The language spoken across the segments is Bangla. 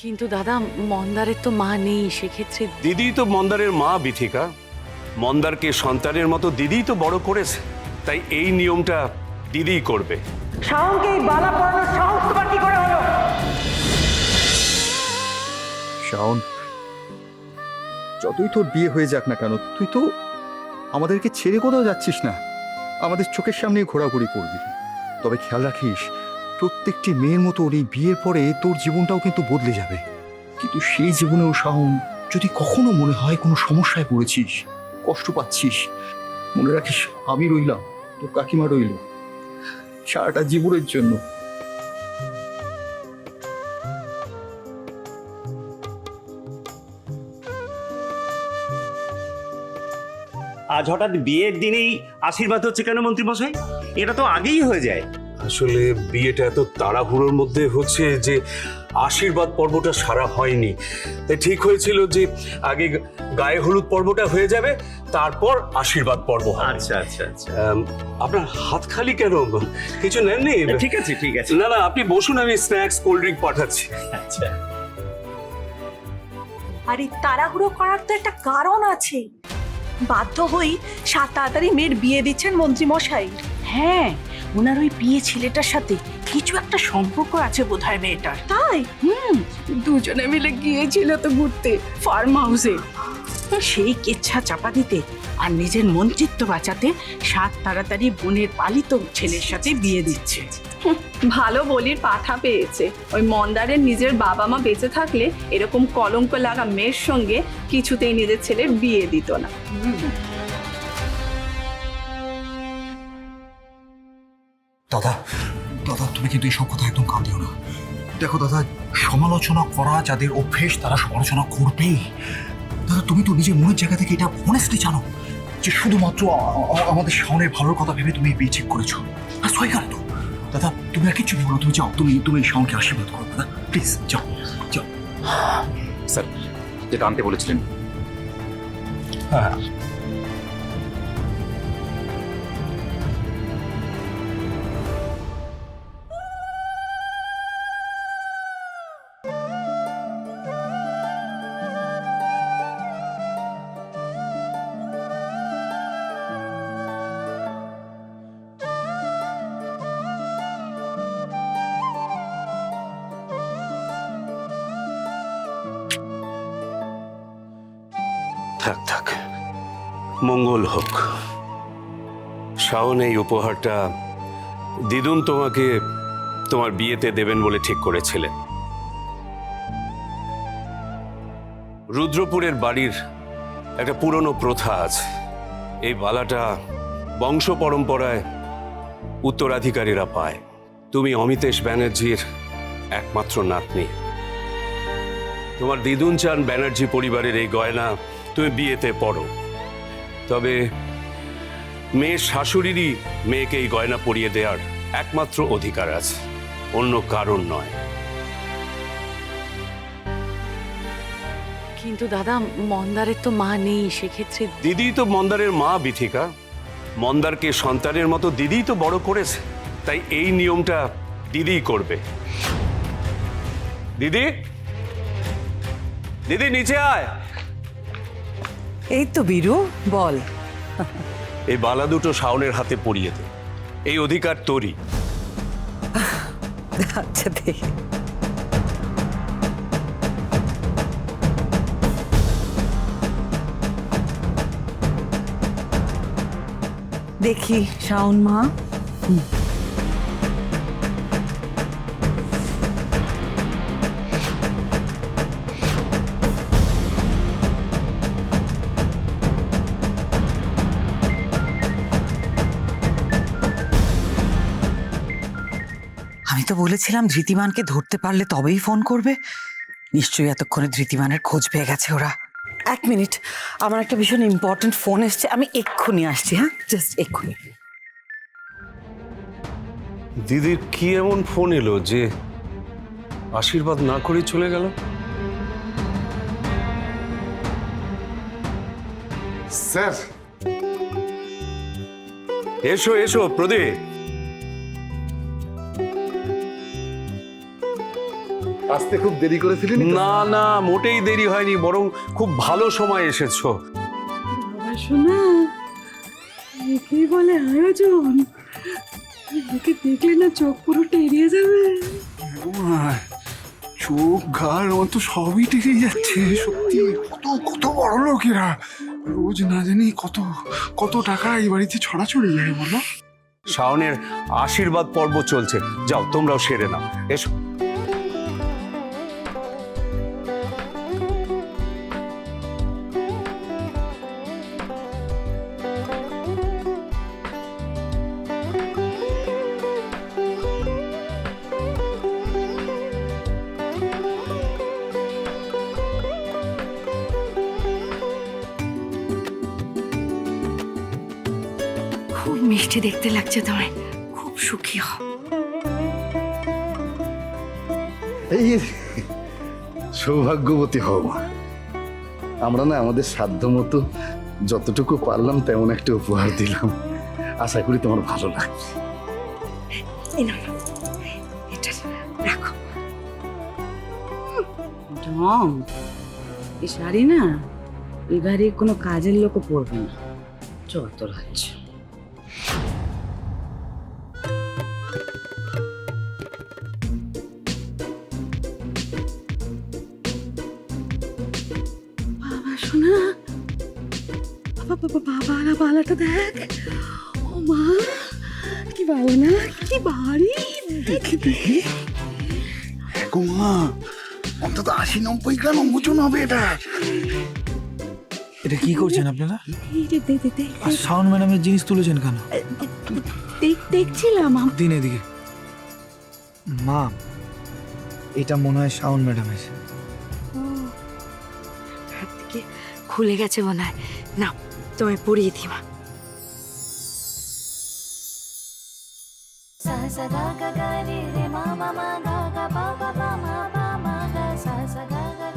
কিন্তু দাদা, মন্দারের তো মা নেই, সেক্ষেত্রে দিদি তো মন্দারের মা বিথিকা। মন্দারকে সন্তানের মতো দিদিই তো বড় করেছে, তাই এই নিয়মটা দিদিই করবে। শাওনকে এই বালা পড়ানোর সাহস তোমার কি করে হলো? শাওন, যতই তোর বিয়ে হয়ে যাক না কেন, তুই তো আমাদেরকে ছেড়ে কোথাও যাচ্ছিস না, আমাদের চোখের সামনে ঘোরাঘুরি করবি। তবে খেয়াল রাখিস, প্রত্যেকটি মেয়ের মতো এই বিয়ের পরে তোর জীবনটাও কিন্তু বদলে যাবে। কিন্তু সেই জীবনেও শাওন, যদি কখনো মনে হয় কোনো সমস্যায় পড়েছিস, কষ্ট পাচ্ছিস, মনে রাখিস আমি রইলাম, তোর কাকিমা রইল সারাটা জীবনের জন্য। আজ হঠাৎ বিয়ের দিনেই আশীর্বাদ হচ্ছে কেন মন্ত্রী মশাই? এটা তো আগেই হয়ে যায়। আসলে বিয়েটা এত তাড়াহুড়োর মধ্যে হচ্ছে যে আশীর্বাদ পর্বটা সারা হয়নি। তাই ঠিক হয়েছিল যে আগে গায়ে হলুদ পর্বটা হয়ে যাবে, তারপর আশীর্বাদ পর্ব হবে। আচ্ছা আচ্ছা আচ্ছা, আপনার হাত খালি কেন? কিছু নেননি? ঠিক আছে ঠিক আছে। না না, আপনি বসুন, আমি স্ন্যাক্স কোল্ড ড্রিঙ্ক পাঠাচ্ছি। আচ্ছা, আর এই তাড়াহুড়ো করার তো একটা কারণ আছে। বাধ্য হই সাত তাড়াতাড়ি মেয়ের বিয়ে দিচ্ছেন মন্ত্রী মশাই। হ্যাঁ, ওনার ওই বিয়ে ছেলেটার সাথে কিছু একটা সম্পর্ক আছে বোধহয় মেয়েটার। তাই? দুজনে মিলে গিয়েছিল তো ঘুরতে ফার্ম হাউসে। সেই কেচ্ছা চাপা দিতে আর নিজের মন্ত্রিত্ব বাঁচাতে সাত তাড়াতাড়ি বোনের পালিত ছেলের সাথে বিয়ে দিচ্ছে। ভালো বলির পাঠা পেয়েছে। ওই মন্দারের নিজের বাবা মা বেঁচে থাকলে এরকম কলঙ্ক লাগা মেয়ের সঙ্গে কিছুতেই নিজের ছেলের বিয়ে দিত না। দাদা, দাদা তুমি কিন্তু এইসব কথা একদম কান দিও না। দেখো দাদা, সমালোচনা করা যাদের অভ্যেস তারা সমালোচনা করবেই। দাদা, তুমি তো নিজের মনের জায়গা থেকে এটা অনেস্টলি জানো যে শুধুমাত্র আমাদের শাওনের ভালোর কথা ভেবে তুমি বিয়ে ঠিক করেছো। আর সই গেল তো দাদা, তুমি আর কিচ্ছু ভেবো না, তুমি যাও, তুমি শাওনকে আশীর্বাদ করো দাদা, প্লিজ যাও যাও। স্যার, যেটা আনতে বলেছিলেন। হ্যাঁ, থাক থাক, মঙ্গল হোক। শাওন এই উপহারটা দিদুন তোমাকে তোমার বিয়েতে দেবেন বলে ঠিক করেছিলেন। রুদ্রপুরের বাড়ির একটা পুরনো প্রথা আছে, এই বালাটা বংশ পরম্পরায় উত্তরাধিকারীরা পায়। তুমি অমিতেশ ব্যানার্জির একমাত্র নাতনি। তোমার দিদুন চান ব্যানার্জি পরিবারের এই গয়না তুমি বিয়েতে পরো। তবে মেয়ের শাশুড়িরই মেয়েকে এই গয়না পরিয়ে দেওয়ার একমাত্র অধিকার আছে, অন্য কারণ নয়। কিন্তু দাদা, মন্দারের তো মা নেই, সেক্ষেত্রে দিদি তো মন্দারের মা বিথিকা। মন্দারকে সন্তানের মতো দিদিই তো বড় করেছে, তাই এই নিয়মটা দিদিই করবে। দিদি, দিদি নিচে আয়। এই তো বীরু, বল। এই বালা দুটো শাওনের হাতে পরিয়ে দে, এই অধিকার তোরই। আচ্ছা দেখি। দেখি শাওন মা। আমি তো বলেছিলাম ধৃতিমানকে ধরতে পারলে তবেই ফোন করবে। নিশ্চয়ই এতক্ষণে ধৃতিমানের খোঁজ পেয়ে গেছে ওরা। এক মিনিট, আমার একটা ভীষণ ইম্পর্টেন্ট ফোন এসছে, আমি এক্ষুনি আসছি। হ্যাঁ, জাস্ট এক্ষুনি। দিদির কি এমন ফোন এলো যে আশীর্বাদ না করে চলে গেল? স্যার, এসো এসো প্রদীপ। আসতে খুব দেরি করে ফেলিনি তো? না না, মোটেই দেরি হয়নি, বরং খুব ভালো সময় এসেছো। বাবা শোনা, একেই বলে আয়োজন। একে দেখলে না চোখ পুরো টেরিয়ে যাবে। চোখ ঘাড় আমার তো সবই টেকে যাচ্ছে। সত্যি কত কত বড় লোকেরা, রোজ না জানি কত কত টাকা এই বাড়িতে ছড়াছড়ি যায় বলো। শাওনের আশীর্বাদ পর্ব চলছে, যাও তোমরাও সেরে নাও, এসো। খুব মিষ্টি দেখতে লাগছে তোমায়, খুব সুখী হও। এই সৌভাগ্যবতী হও মা। আমরা না আমাদের সাধ্য মতো যতটুকু পারলাম তেমন একটা উপহার দিলাম। আশা করি তোমার ভালো লাগবে। এই নাও, এটা রাখো। টম, এই শাড়ি না এবারে কোনো কাজের লোকও পরবে না, যত রাজ্য। বাবা শোনা, বাবা বালাটা দেখ। ও মা, কি ভালো না, কি ভারী। দেখি দেখি, গো মা, অন্তত 80-90 গ্রাম ওজন হবে এটা। এটা কি করছেন আপনারা? এই রে, দে দে দে। আর শাওন ম্যাডামের জিনিস তুলেছেন কেন? দেখছিলাম দিন এদিকে। মা, এটা মনে হয় শাওন ম্যাডামের। হাত থেকে খুলে গেছে মনে হয়। না, তোমায় পরিয়ে দিই মা।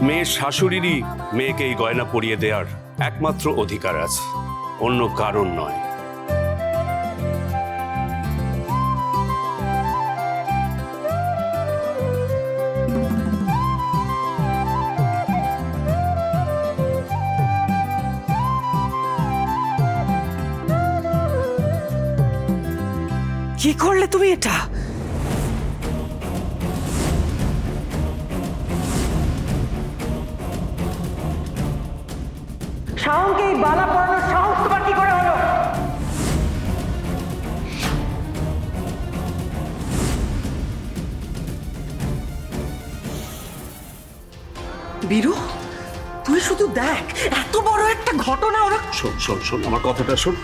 মেয়ের শাশুড়িরই মেয়েকে এই গয়না পরিয়ে দেওয়ার একমাত্র অধিকার আছে, অন্য কারণ নয়। কি করলে তুমি এটা? শাওনকে এই বালা পরানোর সাহস তোমার কি করে হলো? বীরু, তুই শুধু দেখ, এত বড় একটা ঘটনা ওরা। শোন শোন শোন, আমার কথাটা শোন।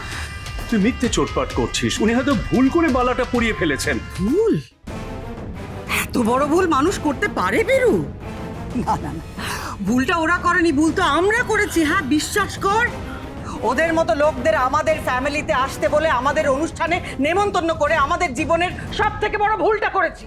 তুই মিথ্যে চোটপাট করছিস, উনি হয়তো ভুল করে বালাটা পরিয়ে ফেলেছেন। ভুল? এত বড় ভুল মানুষ করতে পারে বীরু? না না না, ভুলটা ওরা করেনি, ভুল তো আমরা করেছি। হ্যাঁ, বিশ্বাস কর। ওদের মতো লোকদের আমাদের ফ্যামিলিতে আসতে বলে আমাদের অনুষ্ঠানে নেমন্তন্ন করে আমাদের জীবনের সব থেকে বড় ভুলটা করেছি।